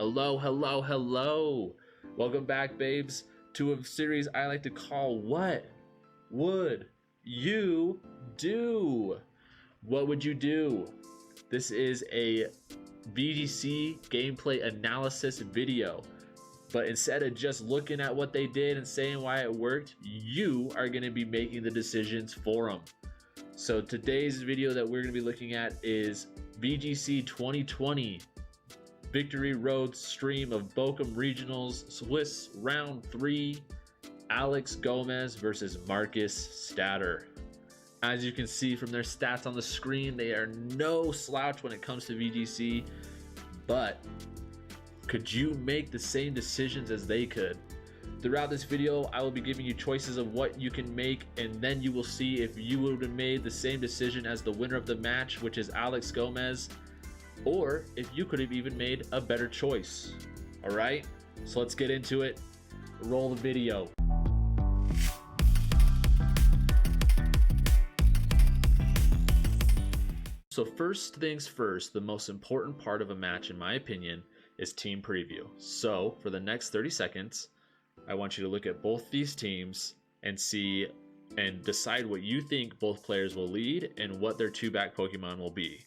Hello, hello, hello. Welcome back, babes, to a series I like to call What Would You Do? What would you do? This is a VGC gameplay analysis video. But instead of just looking at what they did and saying why it worked, you are going to be making the decisions for them. So today's video that we're going to be looking at is VGC 2020 Victory Road stream of Bochum Regionals Swiss Round 3, Alex Gomez versus Markus Stadter. As you can see from their stats on the screen, they are no slouch when it comes to VGC, but could you make the same decisions as they could? Throughout this video, I will be giving you choices of what you can make, and then you will see if you would have made the same decision as the winner of the match, which is Alex Gomez, or if you could have even made a better choice. All right, so let's get into it. Roll the video. So first things first, the most important part of a match, in my opinion, is team preview. So for the next 30 seconds, I want you to look at both these teams and see and decide what you think both players will lead and what their two back Pokemon will be.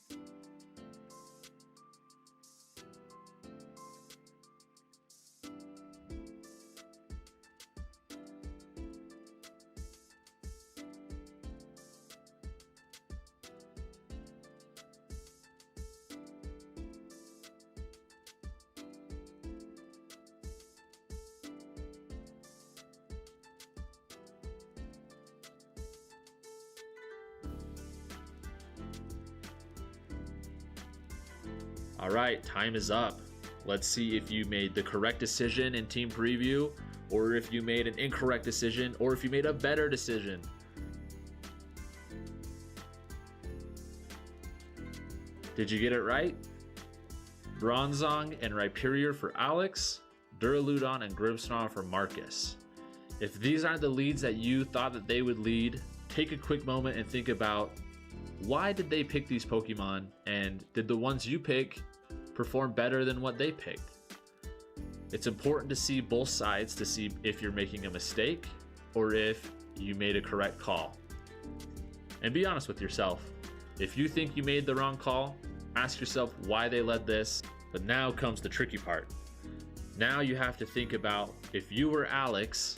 All right, time is up. Let's see if you made the correct decision in team preview, or if you made an incorrect decision, or if you made a better decision. Did you get it right? Bronzong and Rhyperior for Alex, Duraludon and Grimmsnarl for Markus. If these aren't the leads that you thought that they would lead, take a quick moment and think about why did they pick these Pokemon, and did the ones you pick perform better than what they picked? It's important to see both sides to see if you're making a mistake or if you made a correct call. And be honest with yourself. If you think you made the wrong call, ask yourself why they led this. But now comes the tricky part. Now you have to think about if you were Alex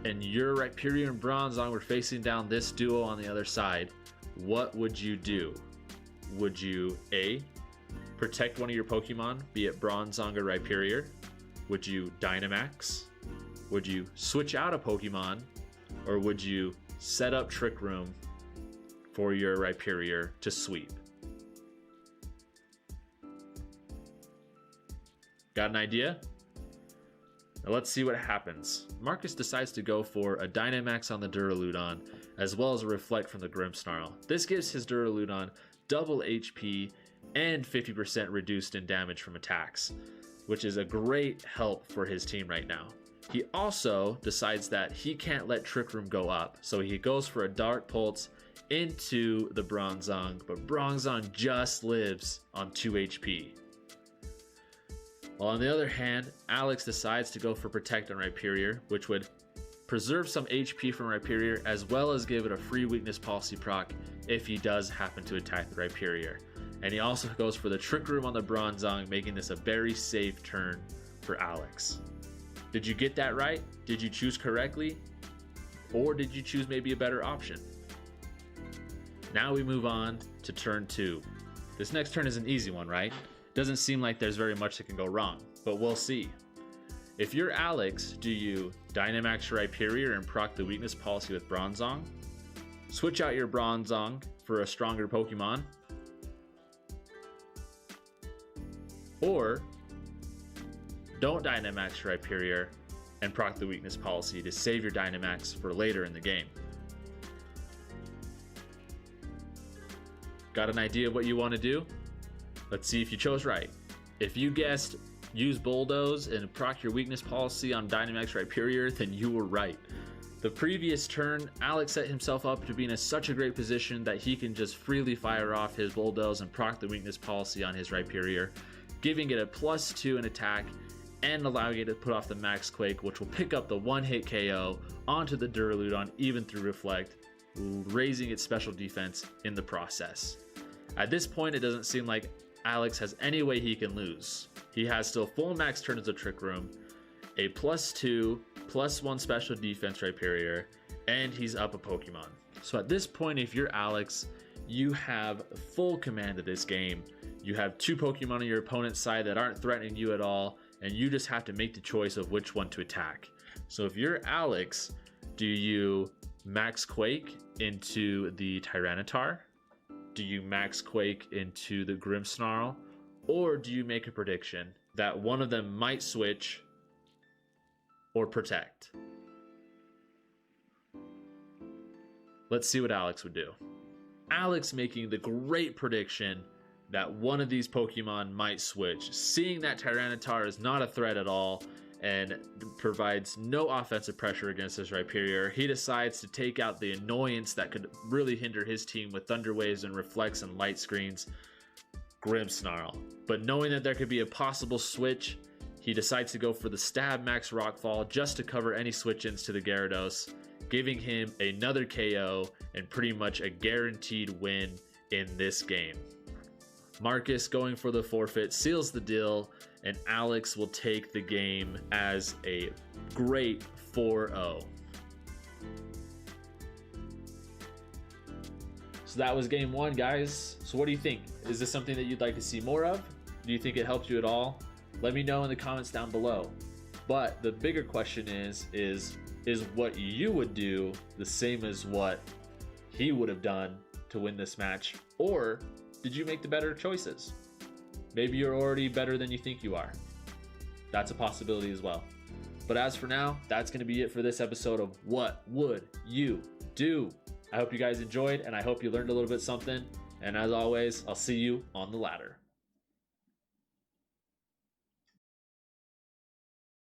and your Rhyperior and Bronzong were facing down this duo on the other side, what would you do? Would you A, protect one of your Pokemon, be it Bronzong or Rhyperior? Would you Dynamax? Would you switch out a Pokemon? Or would you set up Trick Room for your Rhyperior to sweep? Got an idea? Now let's see what happens. Markus decides to go for a Dynamax on the Duraludon, as well as a Reflect from the Grimmsnarl. This gives his Duraludon double HP and 50% reduced in damage from attacks, which is a great help for his team right now. He also decides that he can't let Trick Room go up, so he goes for a Dark Pulse into the Bronzong, but Bronzong just lives on 2 HP. While on the other hand, Alex decides to go for Protect on Rhyperior, which would preserve some HP from Rhyperior, as well as give it a free weakness policy proc if he does happen to attack the Rhyperior. And he also goes for the Trick Room on the Bronzong, making this a very safe turn for Alex. Did you get that right? Did you choose correctly? Or did you choose maybe a better option? Now we move on to turn 2. This next turn is an easy one, right? Doesn't seem like there's very much that can go wrong, but we'll see. If you're Alex, do you Dynamax your Rhyperior and proc the weakness policy with Bronzong? Switch out your Bronzong for a stronger Pokemon? Or don't Dynamax your Rhyperior and proc the weakness policy to save your Dynamax for later in the game? Got an idea of what you want to do? Let's see if you chose right. If you guessed use Bulldoze and proc your weakness policy on Dynamax Rhyperior, then you were right. The previous turn, Alex set himself up to be in such a great position that he can just freely fire off his Bulldoze and proc the weakness policy on his Rhyperior. giving it a +2 in attack and allowing it to put off the Max Quake, which will pick up the one-hit KO onto the Duraludon even through Reflect, raising its special defense in the process. At this point, it doesn't seem like Alex has any way he can lose. He has still full max turn as a Trick Room, a +2, +1 special defense Rhyperior, and he's up a Pokemon. So at this point, if you're Alex, you have full command of this game. You have 2 Pokemon on your opponent's side that aren't threatening you at all, and you just have to make the choice of which one to attack. So if you're Alex, do you Max Quake into the Tyranitar? Do you Max Quake into the Grimmsnarl? Or do you make a prediction that one of them might switch or protect? Let's see what Alex would do. Alex making the great prediction that one of these Pokemon might switch, seeing that Tyranitar is not a threat at all and provides no offensive pressure against his Rhyperior. He decides to take out the annoyance that could really hinder his team with Thunder Waves and Reflects and Light Screens, Grimmsnarl. But knowing that there could be a possible switch, he decides to go for the Stab Max Rockfall just to cover any switch-ins to the Gyarados, giving him another KO and pretty much a guaranteed win in this game. Markus going for the forfeit seals the deal, and Alex will take the game as a great 4-0. So that was game 1, guys. So what do you think? Is this something that you'd like to see more of? Do you think it helped you at all? Let me know in the comments down below. But the bigger question is what you would do the same as what he would have done to win this match? Or did you make the better choices? Maybe you're already better than you think you are. That's a possibility as well. But as for now, that's going to be it for this episode of What Would You Do? I hope you guys enjoyed, and I hope you learned a little bit something. And as always, I'll see you on the ladder.